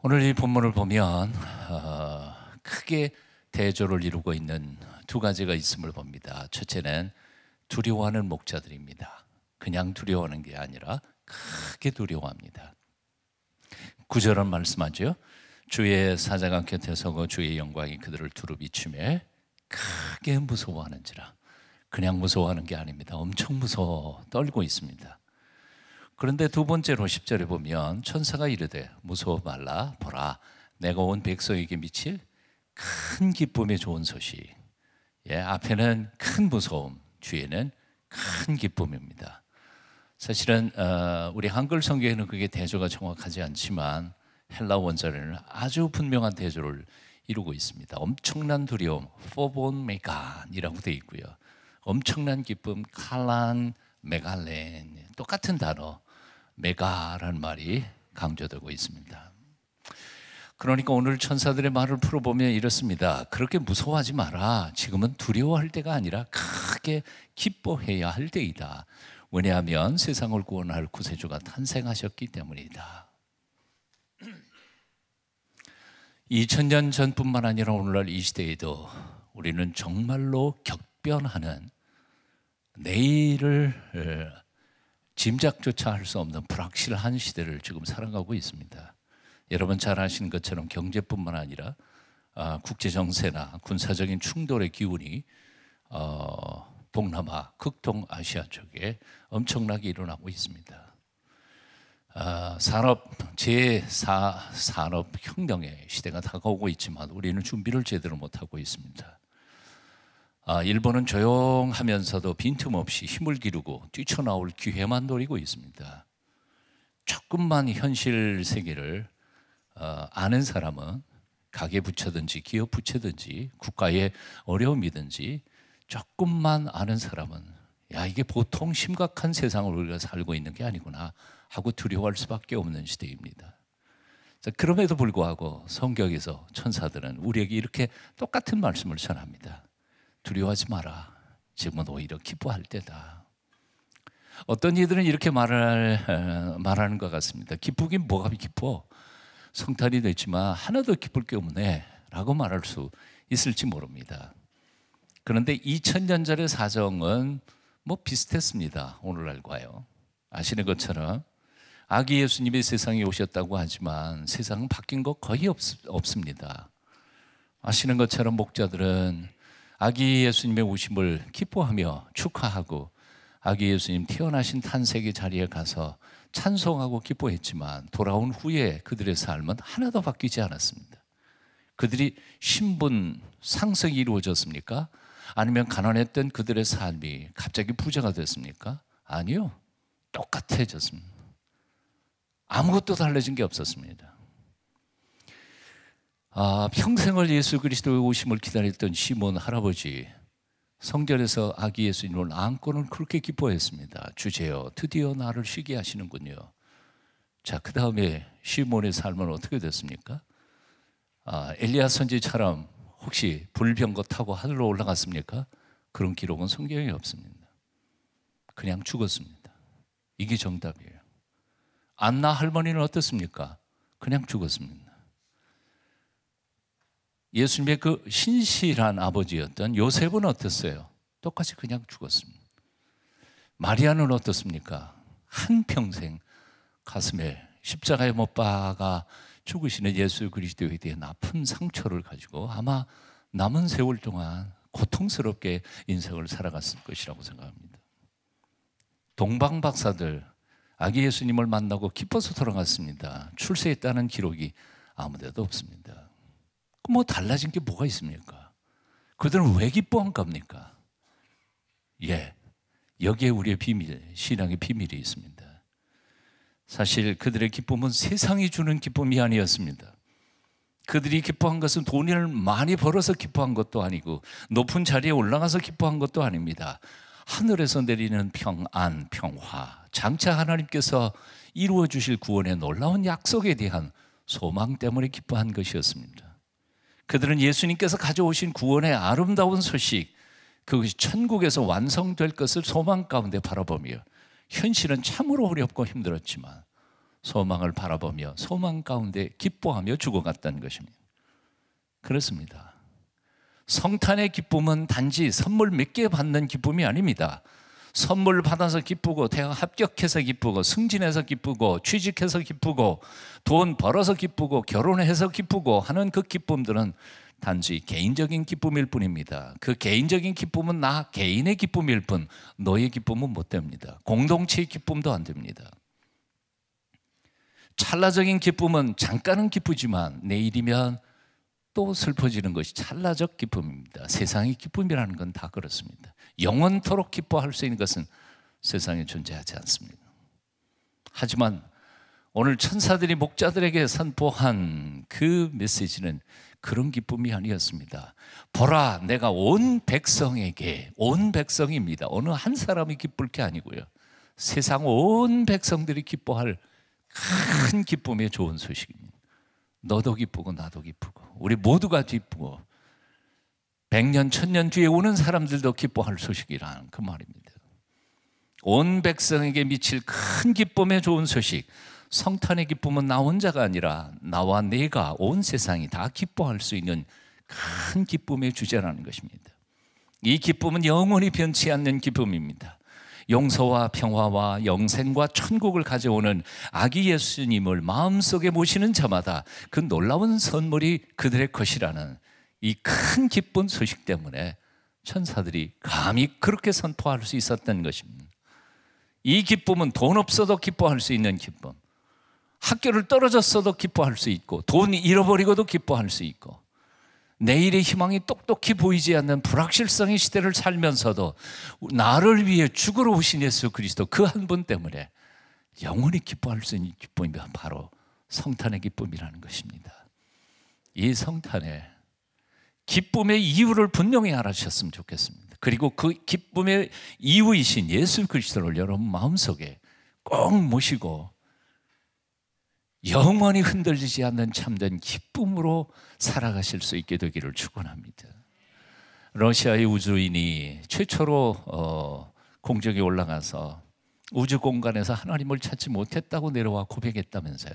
오늘 이 본문을 보면 크게 대조를 이루고 있는 두 가지가 있음을 봅니다. 첫째는 두려워하는 목자들입니다. 그냥 두려워하는 게 아니라 크게 두려워합니다. 9절은 말씀하죠. 주의 사자가 곁에 서고 주의 영광이 그들을 두루 비추매 크게 무서워하는지라. 그냥 무서워하는 게 아닙니다. 엄청 무서워 떨고 있습니다. 그런데 두 번째로 10절에 보면 천사가 이르되 무서워 말라. 보라, 내가 온 백성에게 미칠 큰 기쁨의 좋은 소식. 앞에는 큰 무서움, 뒤에는 큰 기쁨입니다. 사실은 우리 한글 성경에는 그게 대조가 정확하지 않지만 헬라 원절에는 아주 분명한 대조를 이루고 있습니다. 엄청난 두려움, 포본 메간이라고 되어 있고요. 엄청난 기쁨, 칼란 메갈렌, 똑같은 단어 메가라는 말이 강조되고 있습니다. 그러니까 오늘 천사들의 말을 풀어보면 이렇습니다. 그렇게 무서워하지 마라. 지금은 두려워할 때가 아니라 크게 기뻐해야 할 때이다. 왜냐하면 세상을 구원할 구세주가 탄생하셨기 때문이다. 2000년 전뿐만 아니라 오늘날 이 시대에도 우리는 정말로 격변하는 내일을 짐작조차 할 수 없는 불확실한 시대를 지금 살아가고 있습니다. 여러분 잘 아시는 것처럼 경제뿐만 아니라 국제정세나 군사적인 충돌의 기운이 동남아, 극동아시아 쪽에 엄청나게 일어나고 있습니다. 제4산업혁명의 시대가 다가오고 있지만 우리는 준비를 제대로 못하고 있습니다. 일본은 조용하면서도 빈틈없이 힘을 기르고 뛰쳐나올 기회만 노리고 있습니다. 조금만 현실 세계를 아는 사람은 가계부채든지 기업부채든지 국가의 어려움이든지 조금만 아는 사람은 이게 보통 심각한 세상을 우리가 살고 있는 게 아니구나 하고 두려워할 수밖에 없는 시대입니다. 그럼에도 불구하고 성경에서 천사들은 우리에게 이렇게 똑같은 말씀을 전합니다. 두려워하지 마라. 지금은 오히려 기뻐할 때다. 어떤 이들은 이렇게 말하는 것 같습니다. 기쁘긴 뭐가 기뻐? 성탄이 됐지만 하나도 기쁠 게 없네 라고 말할 수 있을지 모릅니다. 그런데 2000년 전의 사정은 비슷했습니다. 오늘날과요. 아시는 것처럼 아기 예수님이 세상에 오셨다고 하지만 세상은 바뀐 거 거의 없습니다. 아시는 것처럼 목자들은 아기 예수님의 오심을 기뻐하며 축하하고 아기 예수님 태어나신 탄생의 자리에 가서 찬송하고 기뻐했지만 돌아온 후에 그들의 삶은 하나도 바뀌지 않았습니다. 그들이 신분 상승이 이루어졌습니까? 아니면 가난했던 그들의 삶이 갑자기 부자가 됐습니까? 아니요. 똑같아졌습니다. 아무것도 달라진 게 없었습니다. 평생을 예수 그리스도의 오심을 기다렸던 시몬 할아버지, 성전에서 아기 예수님을 안고는 그렇게 기뻐했습니다. 주제여, 드디어 나를 쉬게 하시는군요. 자, 그 다음에 시몬의 삶은 어떻게 됐습니까? 엘리야 선지처럼 혹시 불병거 타고 하늘로 올라갔습니까? 그런 기록은 성경에 없습니다. 그냥 죽었습니다. 이게 정답이에요. 안나 할머니는 어떻습니까? 그냥 죽었습니다. 예수님의 그 신실한 아버지였던 요셉은 어땠어요? 똑같이 그냥 죽었습니다. 마리아는 어떻습니까? 한평생 가슴에 십자가에 못 박아 죽으시는 예수 그리스도에 대한 아픈 상처를 가지고 아마 남은 세월 동안 고통스럽게 인생을 살아갔을 것이라고 생각합니다. 동방박사들 아기 예수님을 만나고 기뻐서 돌아갔습니다. 출세했다는 기록이 아무데도 없습니다. 달라진 게 뭐가 있습니까? 그들은 왜 기뻐한 겁니까? 여기에 우리의 비밀, 신앙의 비밀이 있습니다. 사실 그들의 기쁨은 세상이 주는 기쁨이 아니었습니다. 그들이 기뻐한 것은 돈을 많이 벌어서 기뻐한 것도 아니고 높은 자리에 올라가서 기뻐한 것도 아닙니다. 하늘에서 내리는 평안, 평화, 장차 하나님께서 이루어 주실 구원의 놀라운 약속에 대한 소망 때문에 기뻐한 것이었습니다. 그들은 예수님께서 가져오신 구원의 아름다운 소식, 그것이 천국에서 완성될 것을 소망 가운데 바라보며 현실은 참으로 어렵고 힘들었지만 소망을 바라보며 소망 가운데 기뻐하며 죽어갔다는 것입니다. 그렇습니다. 성탄의 기쁨은 단지 선물 몇 개 받는 기쁨이 아닙니다. 선물 받아서 기쁘고, 대학 합격해서 기쁘고, 승진해서 기쁘고, 취직해서 기쁘고, 돈 벌어서 기쁘고, 결혼해서 기쁘고 하는 그 기쁨들은 단지 개인적인 기쁨일 뿐입니다. 그 개인적인 기쁨은 나 개인의 기쁨일 뿐, 너의 기쁨은 못 됩니다. 공동체의 기쁨도 안 됩니다. 찰나적인 기쁨은 잠깐은 기쁘지만 내일이면 또 슬퍼지는 것이 찰나적 기쁨입니다. 세상의 기쁨이라는 건 다 그렇습니다. 영원토록 기뻐할 수 있는 것은 세상에 존재하지 않습니다. 하지만 오늘 천사들이 목자들에게 선포한 그 메시지는 그런 기쁨이 아니었습니다. 보라, 내가 온 백성에게, 온 백성입니다. 어느 한 사람이 기쁠 게 아니고요, 세상 온 백성들이 기뻐할 큰 기쁨의 좋은 소식입니다. 너도 기쁘고 나도 기쁘고 우리 모두가 기쁘고 100년, 1000년 뒤에 오는 사람들도 기뻐할 소식이라는 그 말입니다. 온 백성에게 미칠 큰 기쁨의 좋은 소식, 성탄의 기쁨은 나 혼자가 아니라 나와 내가, 온 세상이 다 기뻐할 수 있는 큰 기쁨의 주제라는 것입니다. 이 기쁨은 영원히 변치 않는 기쁨입니다. 용서와 평화와 영생과 천국을 가져오는 아기 예수님을 마음속에 모시는 자마다 그 놀라운 선물이 그들의 것이라는 이 큰 기쁜 소식 때문에 천사들이 감히 그렇게 선포할 수 있었던 것입니다. 이 기쁨은 돈 없어도 기뻐할 수 있는 기쁨, 학교를 떨어졌어도 기뻐할 수 있고, 돈 잃어버리고도 기뻐할 수 있고, 내일의 희망이 똑똑히 보이지 않는 불확실성의 시대를 살면서도 나를 위해 죽으러 오신 예수 그리스도 그 한 분 때문에 영원히 기뻐할 수 있는 기쁨이 바로 성탄의 기쁨이라는 것입니다. 이 성탄에 기쁨의 이유를 분명히 알아주셨으면 좋겠습니다. 그리고 그 기쁨의 이유이신 예수 그리스도를 여러분 마음속에 꼭 모시고 영원히 흔들리지 않는 참된 기쁨으로 살아가실 수 있게 되기를 축원합니다. 러시아의 우주인이 최초로 공중에 올라가서 우주 공간에서 하나님을 찾지 못했다고 내려와 고백했다면서요.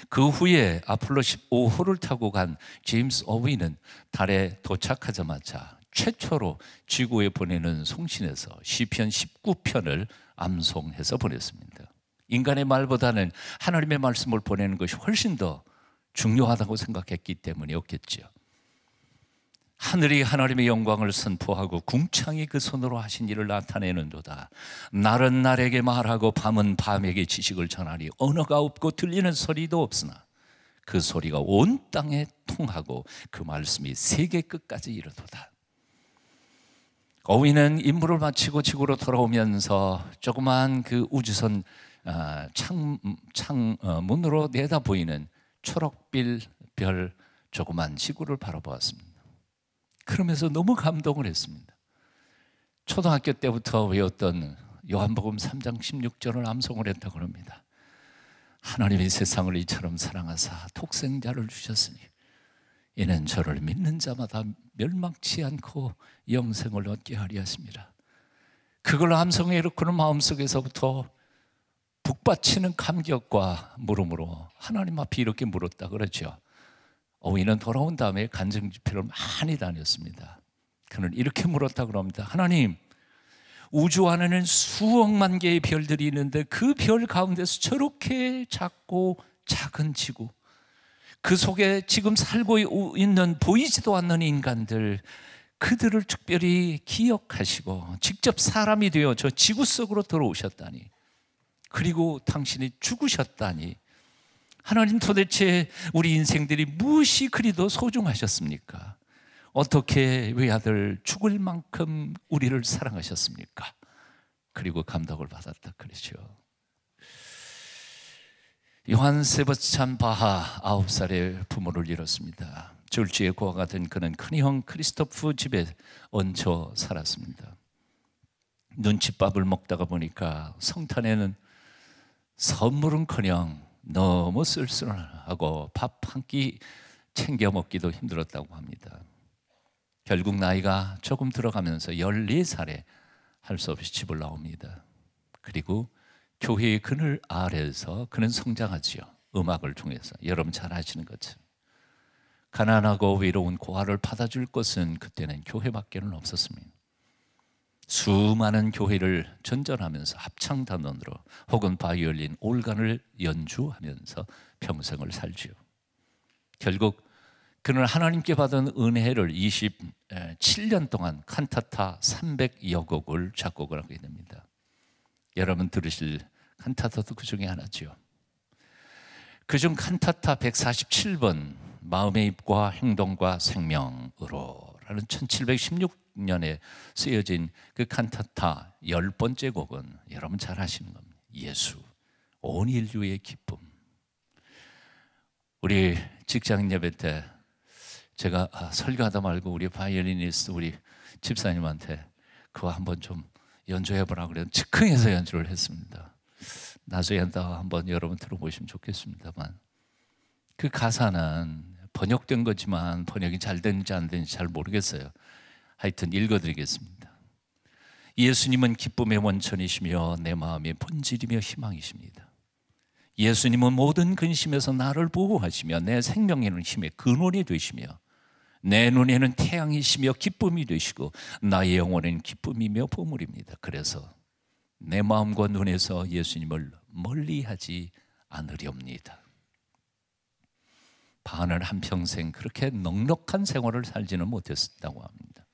그 후에 아폴로 15호를 타고 간 제임스 어윈은 달에 도착하자마자 최초로 지구에 보내는 송신에서 시편 19편을 암송해서 보냈습니다. 인간의 말보다는 하나님의 말씀을 보내는 것이 훨씬 더 중요하다고 생각했기 때문이었겠죠. 하늘이 하나님의 영광을 선포하고 궁창이 그 손으로 하신 일을 나타내는도다. 날은 날에게 말하고 밤은 밤에게 지식을 전하니 언어가 없고 들리는 소리도 없으나 그 소리가 온 땅에 통하고 그 말씀이 세계 끝까지 이르도다. 어윈은 임무를 마치고 지구로 돌아오면서 조그만 그 우주선 창문으로 내다 보이는 초록빛 별 조그만 지구를 바라보았습니다. 그러면서 너무 감동을 했습니다. 초등학교 때부터 외웠던 요한복음 3장 16절을 암송을 했다고 합니다. 하나님이 세상을 이처럼 사랑하사 독생자를 주셨으니 이는 저를 믿는 자마다 멸망치 않고 영생을 얻게 하리 하십니다. 그걸 암송해 놓고는 마음속에서부터 북받치는 감격과 물음으로 하나님 앞에 이렇게 물었다 그러죠. 어윈은 돌아온 다음에 간증 집회를 많이 다녔습니다. 그는 이렇게 물었다 그럽니다. 하나님, 우주 안에는 수억만 개의 별들이 있는데 그 별 가운데서 저렇게 작고 작은 지구, 그 속에 지금 살고 있는 보이지도 않는 인간들, 그들을 특별히 기억하시고 직접 사람이 되어 저 지구 속으로 들어오셨다니, 그리고 당신이 죽으셨다니, 하나님 도대체 우리 인생들이 무엇이 그리도 소중하셨습니까? 어떻게 외아들 죽을 만큼 우리를 사랑하셨습니까? 그리고 감동을 받았다 그러죠. 요한 세바스찬 바하 9살의 부모를 잃었습니다. 졸지에 고아 같은 그는 큰형 크리스토프 집에 얹혀 살았습니다. 눈칫밥을 먹다가 보니까 성탄에는 선물은커녕 너무 쓸쓸하고 밥 한 끼 챙겨 먹기도 힘들었다고 합니다. 결국 나이가 조금 들어가면서 14살에 할 수 없이 집을 나옵니다. 그리고 교회의 그늘 아래에서 그는 성장하지요. 음악을 통해서. 여러분 잘 아시는 것처럼 가난하고 외로운 고아를 받아줄 것은 그때는 교회밖에는 없었습니다. 수많은 교회를 전전하면서 합창단원으로 혹은 바이올린, 올간을 연주하면서 평생을 살지요. 결국 그는 하나님께 받은 은혜를 27년 동안 칸타타 300여 곡을 작곡을 하게 됩니다. 여러분 들으실 칸타타도 그 중에 하나죠. 그중 칸타타 147번 마음의 입과 행동과 생명으로 라는 1716년에 쓰여진 그 칸타타 10번째 곡은 여러분 잘 아시는 겁니다. 예수, 온 인류의 기쁨. 우리 직장 예배 때 제가 설교하다 말고 우리 바이올리니스트 우리 집사님한테 그거 한번 좀 연주해보라고 그래서 즉흥해서 연주를 했습니다. 나중에 한번 여러분 들어보시면 좋겠습니다만 그 가사는 번역된 거지만 번역이 잘 되는지 안 되는지 잘 모르겠어요. 하여튼 읽어드리겠습니다. 예수님은 기쁨의 원천이시며 내 마음의 본질이며 희망이십니다. 예수님은 모든 근심에서 나를 보호하시며 내 생명에는 힘의 근원이 되시며 내 눈에는 태양이시며 기쁨이 되시고 나의 영혼에는 기쁨이며 보물입니다. 그래서 내 마음과 눈에서 예수님을 멀리하지 않으렵니다. 바울은 한평생 그렇게 넉넉한 생활을 살지는 못했다고 합니다.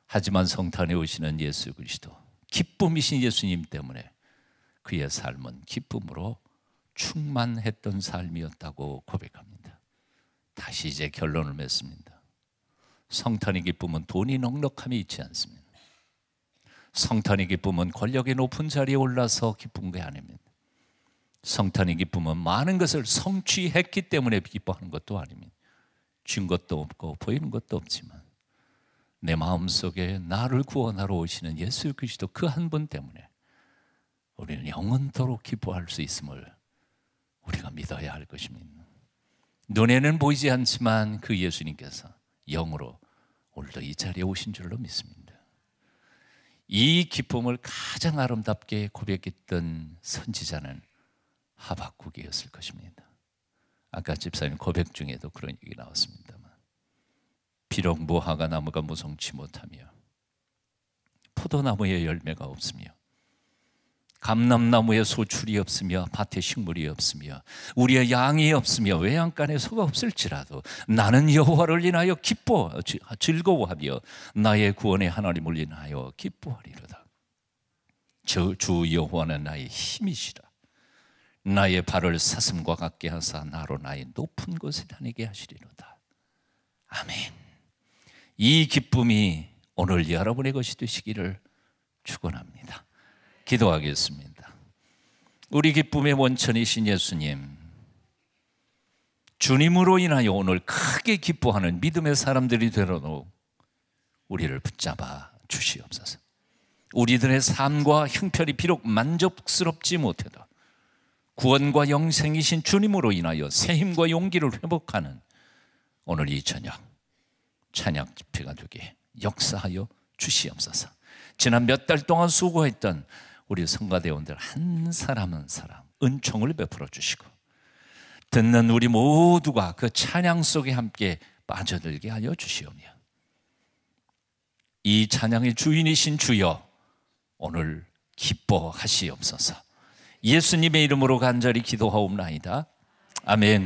하지만 성탄에 오시는 예수 그리스도, 기쁨이신 예수님 때문에 그의 삶은 기쁨으로 충만했던 삶이었다고 고백합니다. 다시 이제 결론을 맺습니다. 성탄의 기쁨은 돈이 넉넉함이 있지 않습니다. 성탄의 기쁨은 권력의 높은 자리에 올라서 기쁜 게 아닙니다. 성탄의 기쁨은 많은 것을 성취했기 때문에 기뻐하는 것도 아닙니다. 준 것도 없고 보이는 것도 없지만 내 마음속에 나를 구원하러 오시는 예수 그리스도 그 한 분 때문에 우리는 영원토록 기뻐할 수 있음을 우리가 믿어야 할 것입니다. 눈에는 보이지 않지만 그 예수님께서 영으로 오늘도 이 자리에 오신 줄로 믿습니다. 이 기쁨을 가장 아름답게 고백했던 선지자는 하박국이었을 것입니다. 아까 집사님 고백 중에도 그런 얘기 나왔습니다만 비록 무화과 나무가 무성치 못하며 포도나무에 열매가 없으며 감람나무에 소출이 없으며 밭에 식물이 없으며 우리의 양이 없으며 외양간에 소가 없을지라도 나는 여호와를 인하여 즐거워하며 나의 구원의 하나님을 인하여 기뻐하리로다. 주 여호와는 나의 힘이시라. 나의 발을 사슴과 같게 하사 나로 나의 높은 곳에 다니게 하시리로다. 아멘. 이 기쁨이 오늘 여러분의 것이 되시기를 축원합니다. 기도하겠습니다. 우리 기쁨의 원천이신 예수님, 주님으로 인하여 오늘 크게 기뻐하는 믿음의 사람들이 되도록 우리를 붙잡아 주시옵소서. 우리들의 삶과 형편이 비록 만족스럽지 못해도 구원과 영생이신 주님으로 인하여 새 힘과 용기를 회복하는 오늘 이 저녁 찬양 집회가 되게 역사하여 주시옵소서. 지난 몇 달 동안 수고했던 우리 성가대원들 한 사람 한 사람 은총을 베풀어 주시고 듣는 우리 모두가 그 찬양 속에 함께 빠져들게 하여 주시오며 이 찬양의 주인이신 주여 오늘 기뻐하시옵소서. 예수님의 이름으로 간절히 기도하옵나이다. 아멘.